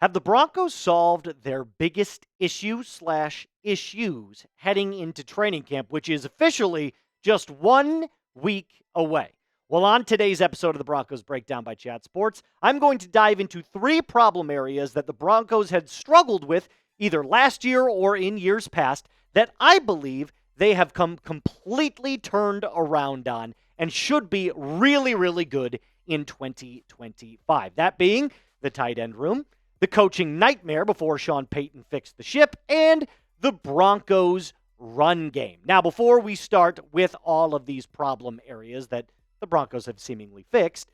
Have the Broncos solved their biggest issue/issues heading into training camp, which is officially just 1 week away? Well, on today's episode of the Broncos Breakdown by Chat Sports, I'm going to dive into 3 problem areas that the Broncos had struggled with either last year or in years past that I believe they have come completely turned around on and should be really, really good in 2025. That being the tight end room, the coaching nightmare before Sean Payton fixed the ship, and the Broncos run game. Now, before we start with all of these problem areas that the Broncos have seemingly fixed,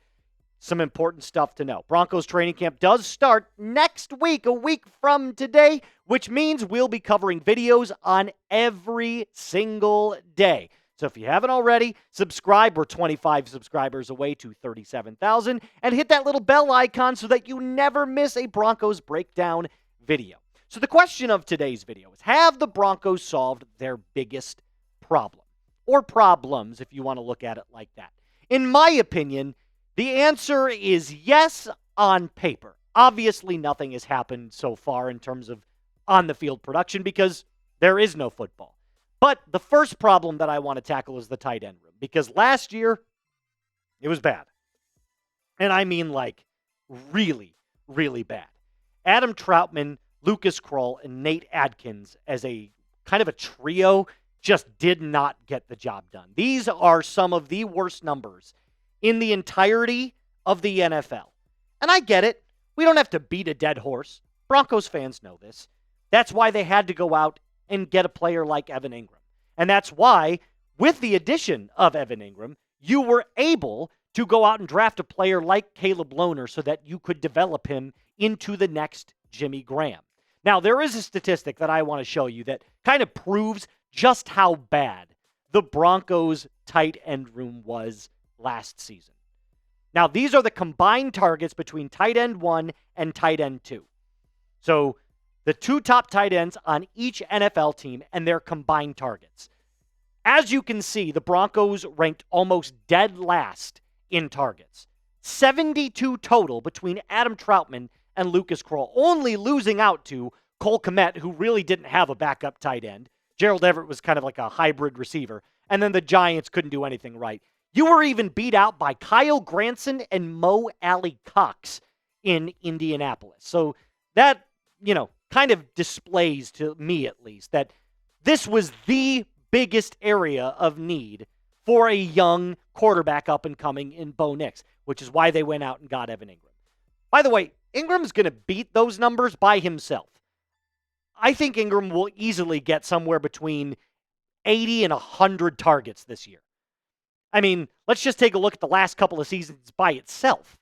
some important stuff to know. Broncos training camp does start next week, a week from today, which means we'll be covering videos on every single day. So if you haven't already, subscribe. We're 25 subscribers away to 37,000. And hit that little bell icon so that you never miss a Broncos breakdown video. So the question of today's video is, have the Broncos solved their biggest problem? Or problems, if you want to look at it like that. In my opinion, the answer is yes on paper. Obviously, nothing has happened so far in terms of on-the-field production because there is no football. But the first problem that I want to tackle is the tight end room, because last year, it was bad. And I mean like really, really bad. Adam Trautman, Lucas Krull, and Nate Adkins as a kind of a trio just did not get the job done. These are some of the worst numbers in the entirety of the NFL. And I get it. We don't have to beat a dead horse. Broncos fans know this. That's why they had to go out and get a player like Evan Engram. And that's why, with the addition of Evan Engram, you were able to go out and draft a player like Caleb Lohner so that you could develop him into the next Jimmy Graham. Now, there is a statistic that I want to show you that kind of proves just how bad the Broncos tight end room was last season. Now, these are the combined targets between tight end 1 and tight end 2. So, the 2 top tight ends on each NFL team and their combined targets. As you can see, the Broncos ranked almost dead last in targets. 72 total between Adam Trautman and Lucas Krull, only losing out to Cole Kmet, who really didn't have a backup tight end. Gerald Everett was kind of like a hybrid receiver. And then the Giants couldn't do anything right. You were even beat out by Kyle Granson and Mo Alley Cox in Indianapolis. So that, kind of displays, to me at least, that this was the biggest area of need for a young quarterback up and coming in Bo Nix, which is why they went out and got Evan Engram. By the way, Ingram's going to beat those numbers by himself. I think Engram will easily get somewhere between 80 and 100 targets this year. I mean, let's just take a look at the last couple of seasons by itself.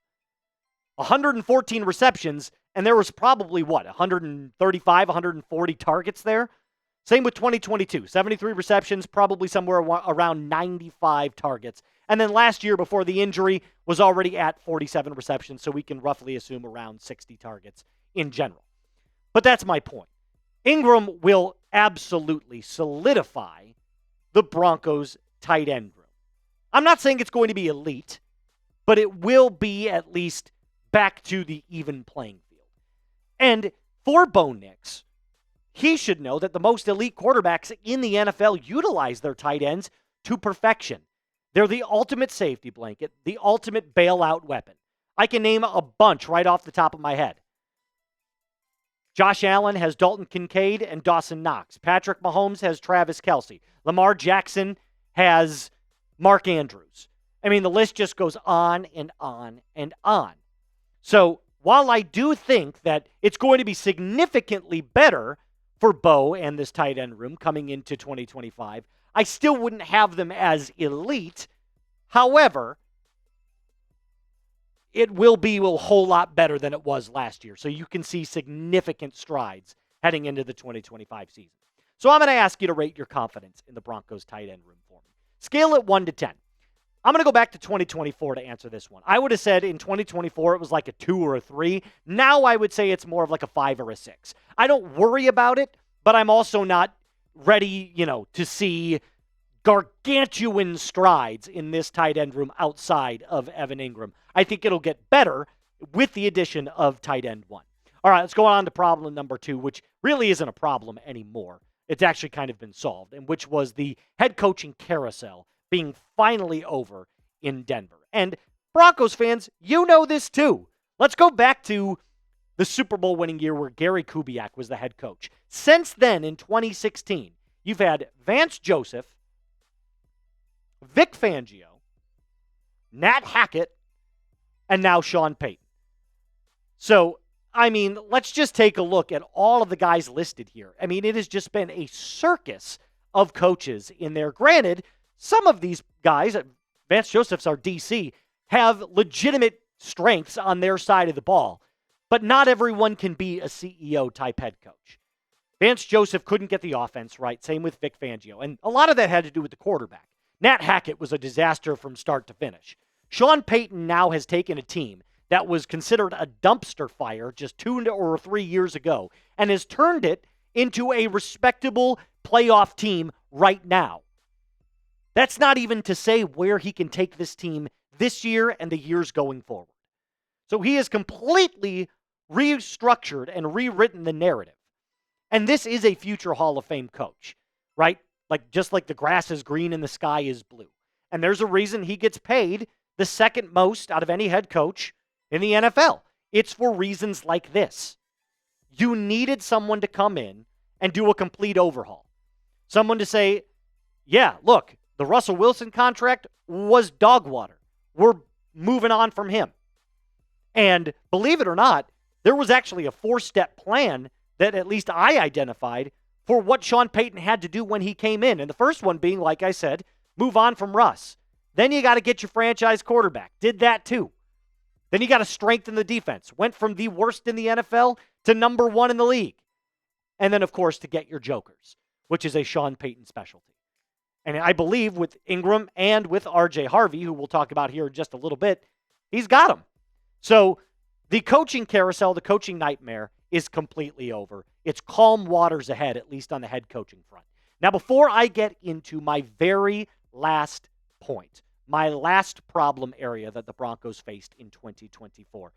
114 receptions, and there was probably, 135, 140 targets there? Same with 2022. 73 receptions, probably somewhere around 95 targets. And then last year, before the injury, was already at 47 receptions, so we can roughly assume around 60 targets in general. But that's my point. Engram will absolutely solidify the Broncos' tight end room. I'm not saying it's going to be elite, but it will be at least back to the even playing field. And for Bo Nix, he should know that the most elite quarterbacks in the NFL utilize their tight ends to perfection. They're the ultimate safety blanket, the ultimate bailout weapon. I can name a bunch right off the top of my head. Josh Allen has Dalton Kincaid and Dawson Knox. Patrick Mahomes has Travis Kelce. Lamar Jackson has Mark Andrews. I mean, the list just goes on and on and on. So while I do think that it's going to be significantly better for Bo and this tight end room coming into 2025, I still wouldn't have them as elite. However, it will be a whole lot better than it was last year. So you can see significant strides heading into the 2025 season. So I'm going to ask you to rate your confidence in the Broncos tight end room for me. Scale it 1 to 10. I'm going to go back to 2024 to answer this one. I would have said in 2024 it was like a 2 or a 3. Now I would say it's more of like a 5 or a 6. I don't worry about it, but I'm also not ready, to see gargantuan strides in this tight end room outside of Evan Engram. I think it'll get better with the addition of tight end 1. All right, let's go on to problem number 2, which really isn't a problem anymore. It's actually kind of been solved, and which was the head coaching carousel being finally over in Denver. And Broncos fans, you know this too. Let's go back to the Super Bowl winning year where Gary Kubiak was the head coach. Since then, in 2016, you've had Vance Joseph, Vic Fangio, Nat Hackett, and now Sean Payton. So, I mean, let's just take a look at all of the guys listed here. I mean, it has just been a circus of coaches in there. Granted, some of these guys, Vance Joseph's our DC, have legitimate strengths on their side of the ball, but not everyone can be a CEO-type head coach. Vance Joseph couldn't get the offense right, same with Vic Fangio, and a lot of that had to do with the quarterback. Nat Hackett was a disaster from start to finish. Sean Payton now has taken a team that was considered a dumpster fire just 2 or 3 years ago and has turned it into a respectable playoff team right now. That's not even to say where he can take this team this year and the years going forward. So he has completely restructured and rewritten the narrative. And this is a future Hall of Fame coach, right? Just like the grass is green and the sky is blue. And there's a reason he gets paid the second most out of any head coach in the NFL. It's for reasons like this. You needed someone to come in and do a complete overhaul. Someone to say, yeah, look, the Russell Wilson contract was dog water. We're moving on from him. And believe it or not, there was actually a 4-step plan that at least I identified for what Sean Payton had to do when he came in. And the first one being, like I said, move on from Russ. Then you got to get your franchise quarterback. Did that too. Then you got to strengthen the defense. Went from the worst in the NFL to number 1 in the league. And then, of course, to get your jokers, which is a Sean Payton specialty. And I believe with Ingram and with R.J. Harvey, who we'll talk about here in just a little bit, he's got them. So the coaching carousel, the coaching nightmare is completely over. It's calm waters ahead, at least on the head coaching front. Now, before I get into my very last point, my last problem area that the Broncos faced in 2024,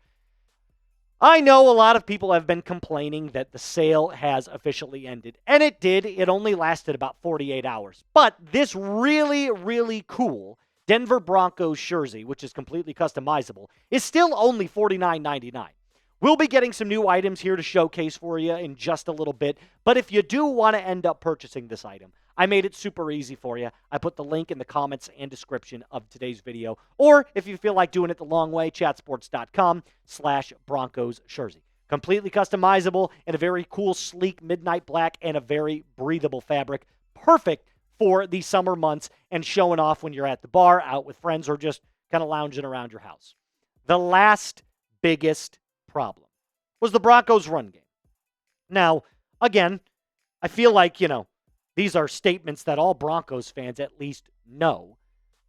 I know a lot of people have been complaining that the sale has officially ended, and it did. It only lasted about 48 hours. But this really, really cool Denver Broncos jersey, which is completely customizable, is still only $49.99. We'll be getting some new items here to showcase for you in just a little bit, but if you do want to end up purchasing this item, I made it super easy for you. I put the link in the comments and description of today's video. Or if you feel like doing it the long way, chatsports.com/Broncos jersey. Completely customizable in a very cool, sleek midnight black and a very breathable fabric. Perfect for the summer months and showing off when you're at the bar, out with friends, or just kind of lounging around your house. The last biggest problem was the Broncos run game. Now, again, I feel like, these are statements that all Broncos fans at least know.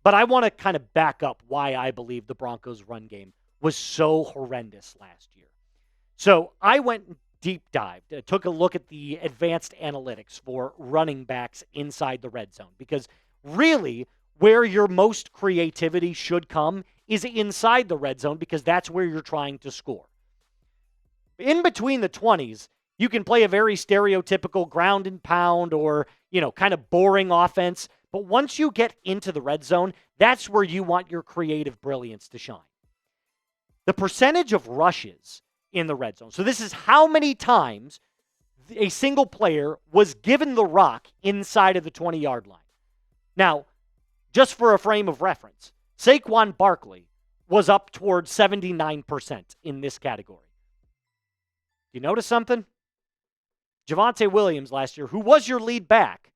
But I want to kind of back up why I believe the Broncos run game was so horrendous last year. So I went and deep dived, took a look at the advanced analytics for running backs inside the red zone. Because really, where your most creativity should come is inside the red zone, because that's where you're trying to score. In between the 20s, you can play a very stereotypical ground and pound or, kind of boring offense. But once you get into the red zone, that's where you want your creative brilliance to shine. The percentage of rushes in the red zone. So this is how many times a single player was given the rock inside of the 20-yard line. Now, just for a frame of reference, Saquon Barkley was up towards 79% in this category. You notice something? Javonte Williams last year, who was your lead back,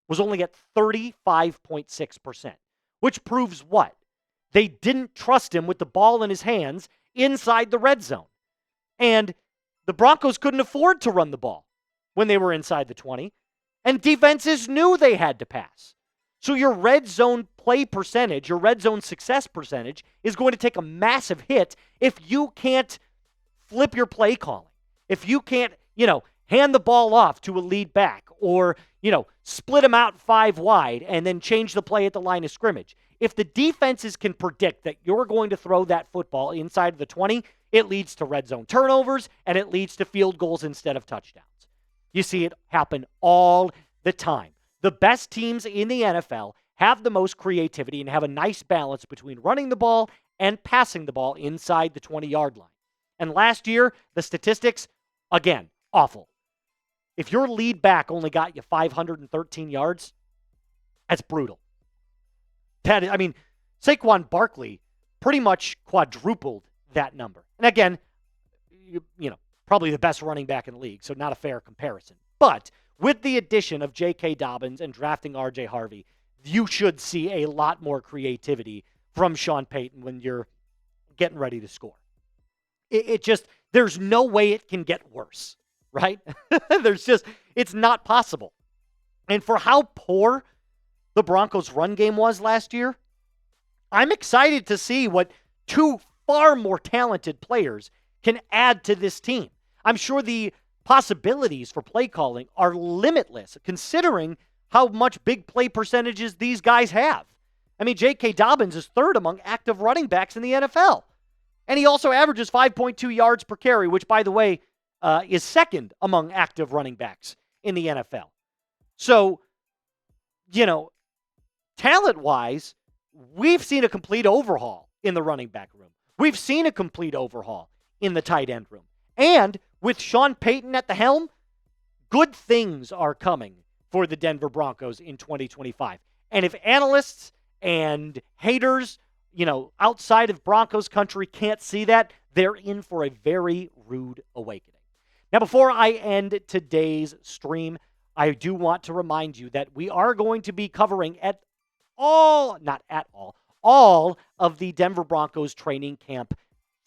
was only at 35.6%, which proves what? They didn't trust him with the ball in his hands inside the red zone. And the Broncos couldn't afford to run the ball when they were inside the 20, and defenses knew they had to pass. So your red zone play percentage, your red zone success percentage is going to take a massive hit if you can't flip your play calling. If you can't, hand the ball off to a lead back or, split them out 5 wide and then change the play at the line of scrimmage. If the defenses can predict that you're going to throw that football inside of the 20, it leads to red zone turnovers, and it leads to field goals instead of touchdowns. You see it happen all the time. The best teams in the NFL have the most creativity and have a nice balance between running the ball and passing the ball inside the 20-yard line. And last year, the statistics, again, awful. If your lead back only got you 513 yards, that's brutal. Saquon Barkley pretty much quadrupled that number. And again, probably the best running back in the league, so not a fair comparison. But with the addition of J.K. Dobbins and drafting R.J. Harvey, you should see a lot more creativity from Sean Payton when you're getting ready to score. There's no way it can get worse, right? It's not possible. And for how poor the Broncos' run game was last year, I'm excited to see what two far more talented players can add to this team. I'm sure the possibilities for play calling are limitless, considering how much big play percentages these guys have. J.K. Dobbins is third among active running backs in the NFL. And he also averages 5.2 yards per carry, which, by the way, is second among active running backs in the NFL. So, talent-wise, we've seen a complete overhaul in the running back room. We've seen a complete overhaul in the tight end room. And with Sean Payton at the helm, good things are coming for the Denver Broncos in 2025. And if analysts and haters, outside of Broncos country can't see that, they're in for a very rude awakening. Now, before I end today's stream, I do want to remind you that we are going to be covering all of the Denver Broncos training camp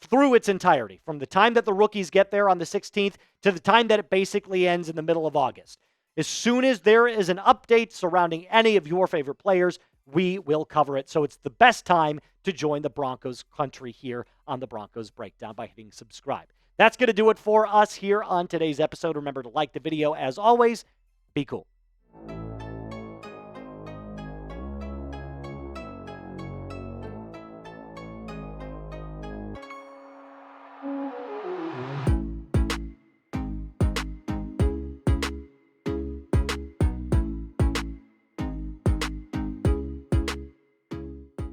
through its entirety, from the time that the rookies get there on the 16th to the time that it basically ends in the middle of August. As soon as there is an update surrounding any of your favorite players, we will cover it. So it's the best time to join the Broncos country here on the Broncos Breakdown by hitting subscribe. That's going to do it for us here on today's episode. Remember to like the video. As always, be cool.